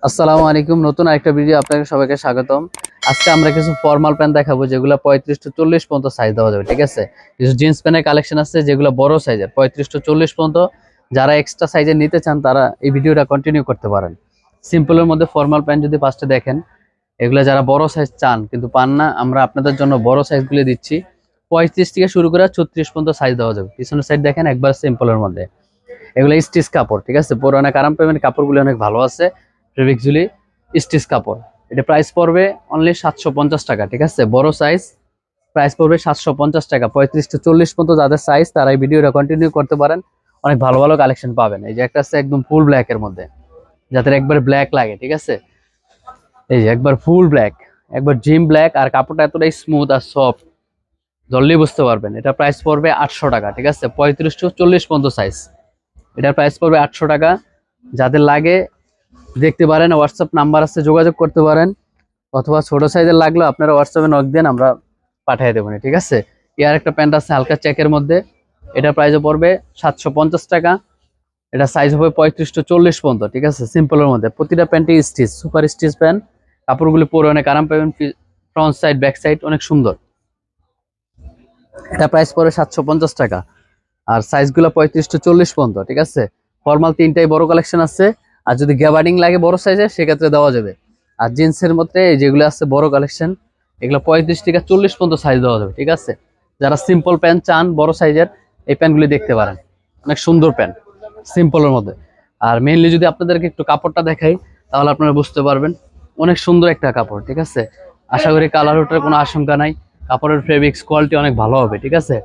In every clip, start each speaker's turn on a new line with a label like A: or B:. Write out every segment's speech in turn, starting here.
A: আসসালামু আলাইকুম। নতুন আরেকটা ভিডিও আপনাদের সবাইকে স্বাগতম। আজকে আমরা কিছু ফর্মাল প্যান্ট দেখাবো যেগুলো 35 টু 40 পর্যন্ত সাইজ দেওয়া যাবে, ঠিক আছে। কিছু জিন্স প্যান্টের কালেকশন আছে যেগুলো বড় সাইজের 35 টু 40 পর্যন্ত। যারা এক্সট্রা সাইজের নিতে চান তারা এই ভিডিওটা কন্টিনিউ করতে পারেন। সিম্পলের মধ্যে ফর্মাল প্যান্ট যদি ফার্স্টে দেখেন, এগুলো যারা বড় সাইজ চান কিন্তু পান না, আমরা আপনাদের জন্য বড় সাইজগুলো দিচ্ছি। 35 থেকে শুরু করে 36 পর্যন্ত সাইজ দেওয়া যাবে। পিছনের সাইড দেখেন একবার সিম্পলের মধ্যে, এগুলো স্টিচ কাপড়, ঠিক আছে। পুরোনো আরাম পাবেন, কাপড়গুলো অনেক ভালো আছে, ফেব্রিক্সগুলি স্টিচ কাপড়। এটা প্রাইস পড়বে অনলি 750 টাকা, ঠিক আছে। বড় সাইজ প্রাইস পড়বে 750 টাকা। 35 থেকে 40 পর্যন্ত যাদের সাইজ তারা এই ভিডিওটা কন্টিনিউ করতে পারেন, অনেক ভালো ভালো কালেকশন পাবেন। এই যে একটা আছে একদম ফুল ব্ল্যাকের মধ্যে, যাদের একবার ব্ল্যাক লাগে, ঠিক আছে। এই যে একবার ফুল ব্ল্যাক, একবার জিম ব্ল্যাক, আর কাপড়টা এতটাই স্মুথ আর সফট, ধরলেই বুঝতে পারবেন। এটা প্রাইস পড়বে 800 টাকা, ঠিক আছে। 35 টু 40 পর্যন্ত সাইজ, এটার প্রাইস পড়বে 800 টাকা। যাদের লাগে দেখতে পারেন, হোয়াটসঅ্যাপ নাম্বার আছে, যোগাযোগ করতে পারেন, অথবা ছোট সাইজের লাগলেও আপনারা হোয়াটসঅ্যাপে নক দেন, আমরা পাঠিয়ে দেবো, ঠিক আছে। এর একটা প্যান্ট আছে হালকা চেকের মধ্যে, এটা প্রাইসও পড়বে 750 টাকা। এটা সাইজ হবে 35 টু 40 পর্যন্ত, ঠিক আছে। সিম্পলের মধ্যে প্রতিটা প্যান্টই স্টিচ, সুপার স্টিচ প্যান্ট। কাপড়গুলি পরে অনেক আরাম পাবেন, ফ্রন্ট সাইড ব্যাক সাইড অনেক সুন্দর। এটা প্রাইস পড়বে 750 টাকা, আর সাইজগুলো 35 টু 40 পর্যন্ত, ঠিক আছে। ফর্মাল তিনটাই বড় কালেকশন আছে, আর যদি গ্যাবার্ডিং লাগে বড় সাইজের সেক্ষেত্রে দেওয়া যাবে। আর জিন্সের মধ্যে যেগুলো আছে বড় কালেকশন, এগুলো 35 থেকে 40 পর্যন্ত সাইজ দেওয়া যাবে, ঠিক আছে। যারা সিম্পল প্যান্ট চান বড় সাইজের, এই প্যান্টগুলি দেখতে পারেন, অনেক সুন্দর প্যান্ট সিম্পলের মধ্যে। আর মেইনলি যদি আপনাদেরকে একটু কাপড়টা দেখাই তাহলে আপনারা বুঝতে পারবেন, অনেক সুন্দর একটা কাপড়, ঠিক আছে। আশা করি কালার ওঠার কোনো আশঙ্কা নাই, কাপড়ের ফেব্রিক্স কোয়ালিটি অনেক ভালো হবে, ঠিক আছে।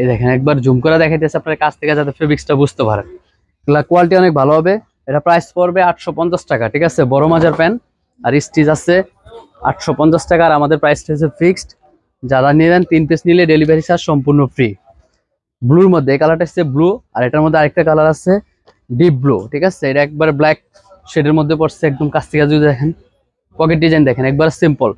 A: এই দেখেন একবার জুম করে দেখাইতেছে আপনার কাছ থেকে, যাতে ফেব্রিক্সটা বুঝতে পারেন। এগুলা কোয়ালিটি অনেক ভালো হবে। এটা প্রাইস পড়বে 850 টাকা, ঠিক আছে। বড় মাজার প্যান্ট আর স্টিচ আছে 850 টাকা, আর আমাদের প্রাইসটা হচ্ছে ফিক্সড। যারা নেবেন 3 পিস নিলে ডেলিভারি চার্জ সম্পূর্ণ ফ্রি। ব্লুর মধ্যে এই কালারটা হচ্ছে ব্লু, আর এটার মধ্যে আরেকটা কালার আছে ডিপ ব্লু, ঠিক আছে। এটা একবার ব্ল্যাক শেডের মধ্যে পড়ছে, একদম কাছ থেকে যদি দেখেন পকেট ডিজাইন দেখেন, একবার সিম্পল।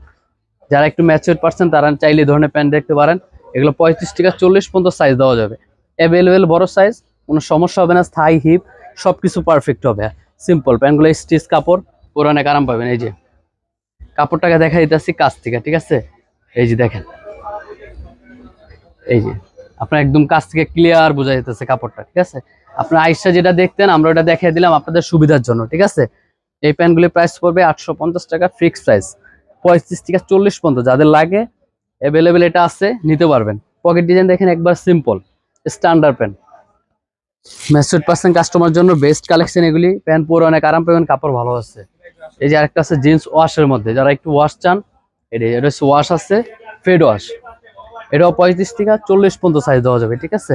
A: যারা একটু ম্যাচিউর পারসন তারা চাইলে এই ধরনের প্যান্ট দেখতে পারেন। এগুলো 35 থেকে 40 পর্যন্ত সাইজ দেওয়া যাবে, অ্যাভেলেবেল বড় সাইজ, কোনো সমস্যা হবে না। থাই হিপ সবকিছু পারফেক্ট হবে। সিম্পল প্যান্টগুলো স্টিচ কাপড়, পরে অনেক আরাম পাবেন। এই যে কাপড়টাকে দেখা দিতেছি কাছ থেকে, ঠিক আছে। এই যে দেখেন, এই যে আপনার একদম কাছ থেকে ক্লিয়ার বোঝা যেতেছে কাপড়টা, ঠিক আছে। আপনার আইসা যেটা দেখতেন আমরা ওটা দেখিয়ে দিলাম আপনাদের সুবিধার জন্য, ঠিক আছে। এই প্যান্টগুলির প্রাইস পড়বে 850 টাকা, ফিক্সড প্রাইস। 35 থেকে 40 পর্যন্ত যাদের লাগে অ্যাভেলেবেল এটা আছে, নিতে পারবেন। পকেট ডিজাইন দেখেন একবার simple standard pant, matured person customer জন্য বেস্ট কালেকশন এগুলি। প্যান্ট পরে অনেক আরাম পাবেন, কাপড় ভালো আছে। এই যে আরেকটা আছে জিন্স ওয়াশের মধ্যে, যারা একটু ওয়াশ চান, এটা ওয়াশ আছে, ফেড ওয়াশ। এটাও 35 থেকে 40 পর্যন্ত সাইজ দেওয়া যাবে, ঠিক আছে।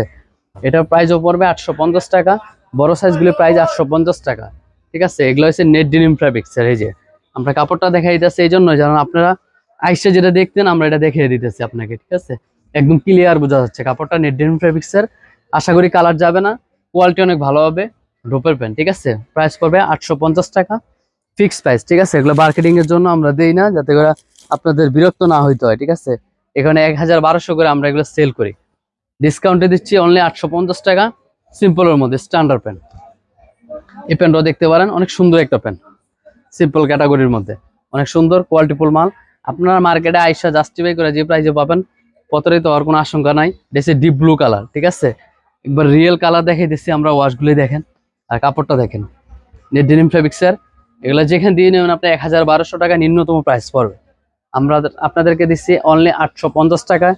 A: এটার প্রাইসও পড়বে 850 টাকা। বড় সাইজগুলির প্রাইস 850 টাকা, ঠিক আছে। এগুলো হচ্ছে নেট ডেনিম ফ্যাব্রিক্সের। এই যে আমরা কাপড়টা দেখাই দিতেছি এই জন্য, যেন আপনারা আইসে যেটা দেখতেন আমরা এটা দেখিয়ে দিতেছি আপনাকে, ঠিক আছে। একদম ক্লিয়ার বোঝা যাচ্ছে কাপড়টা নেট ডেনিম ফ্যাব্রিক্সের। আশা করি কালার যাবে না, কোয়ালিটি অনেক ভালো হবে। ডোপের প্যান্ট, ঠিক আছে। প্রাইস পড়বে 850 টাকা, ফিক্সড প্রাইস, ঠিক আছে। এগুলো মার্কেটিং এর জন্য আমরা দেই না, যাতে করে আপনাদের বিরক্ত না হইতে হয়, ঠিক আছে। এখানে 1200 করে আমরা এগুলো সেল করি, ডিসকাউন্টে দিচ্ছি অনলি 850 টাকা। সিম্পলের মধ্যে স্ট্যান্ডার্ড প্যান্ট, এই প্যান্টও দেখতে পারেন, অনেক সুন্দর একটা প্যান্ট, সিম্পল ক্যাটাগরির মধ্যে অনেক সুন্দর কোয়ালিটিফুল মাল। আপনারা মার্কেটে আইসা জাস্টিফাই করে যে প্রাইসে পাবেন, প্রতারিত হওয়ার কোনো আশঙ্কা নাই। এটা ডিপ ব্লু কালার, ঠিক আছে। একবার রিয়েল কালার দেখাই দিচ্ছি আমরা, ওয়াশগুলি দেখেন আর কাপড়টা দেখেন, নেট ডেনিম ফেব্রিক্সের। এগুলো যেখানে দিয়ে নেবেন আপনি 1200 টাকা নিম্নতম প্রাইস পড়বে। আমরা আপনাদেরকে দিচ্ছি অনলি 850 টাকায়,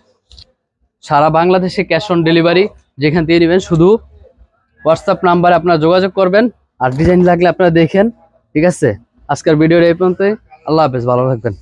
A: সারা বাংলাদেশে ক্যাশ অন ডেলিভারি। যেখান দিয়ে নেবেন শুধু হোয়াটসঅ্যাপ নাম্বারে আপনারা যোগাযোগ করবেন, আর ডিজাইন লাগলে আপনারা দেখেন, ঠিক আছে। আজকের ভিডিওর এই পর্যন্তই। আল্লাহ হাফেজ, ভালো থাকবেন।